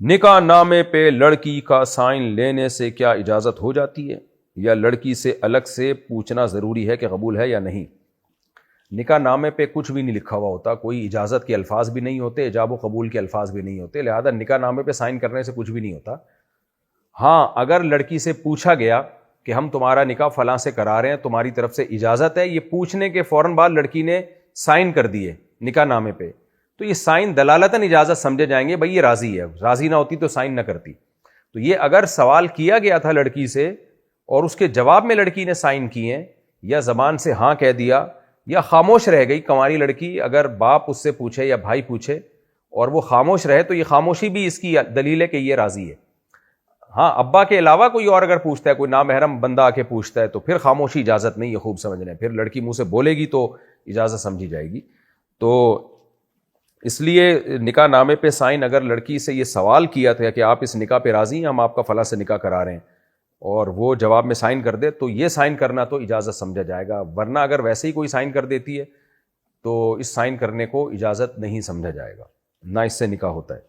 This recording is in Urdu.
نکاح نامے پہ لڑکی کا سائن لینے سے کیا اجازت ہو جاتی ہے یا لڑکی سے الگ سے پوچھنا ضروری ہے کہ قبول ہے یا نہیں؟ نکاح نامے پہ کچھ بھی نہیں لکھا ہوا ہوتا، کوئی اجازت کے الفاظ بھی نہیں ہوتے، ایجاب و قبول کے الفاظ بھی نہیں ہوتے، لہذا نکاح نامے پہ سائن کرنے سے کچھ بھی نہیں ہوتا۔ ہاں، اگر لڑکی سے پوچھا گیا کہ ہم تمہارا نکاح فلاں سے کرا رہے ہیں، تمہاری طرف سے اجازت ہے، یہ پوچھنے کے فوراً بعد لڑکی نے سائن کر دیے نکاح نامے پہ، تو یہ سائن دلالتاً اجازت سمجھے جائیں گے، بھئی یہ راضی ہے، راضی نہ ہوتی تو سائن نہ کرتی۔ تو یہ اگر سوال کیا گیا تھا لڑکی سے اور اس کے جواب میں لڑکی نے سائن کیے یا زبان سے ہاں کہہ دیا یا خاموش رہ گئی، کنواری لڑکی اگر باپ اس سے پوچھے یا بھائی پوچھے اور وہ خاموش رہے تو یہ خاموشی بھی اس کی دلیل ہے کہ یہ راضی ہے۔ ہاں، ابا کے علاوہ کوئی اور اگر پوچھتا ہے، کوئی نامحرم بندہ آ کے پوچھتا ہے تو پھر خاموشی اجازت نہیں ہے، خوب سمجھ لیں، پھر لڑکی منہ سے بولے گی تو اجازت سمجھی جائے گی۔ تو اس لیے نکاح نامے پہ سائن اگر لڑکی سے یہ سوال کیا تھا کہ آپ اس نکاح پہ راضی ہیں، ہم آپ کا فلاں سے نکاح کرا رہے ہیں، اور وہ جواب میں سائن کر دے تو یہ سائن کرنا تو اجازت سمجھا جائے گا، ورنہ اگر ویسے ہی کوئی سائن کر دیتی ہے تو اس سائن کرنے کو اجازت نہیں سمجھا جائے گا، نہ اس سے نکاح ہوتا ہے۔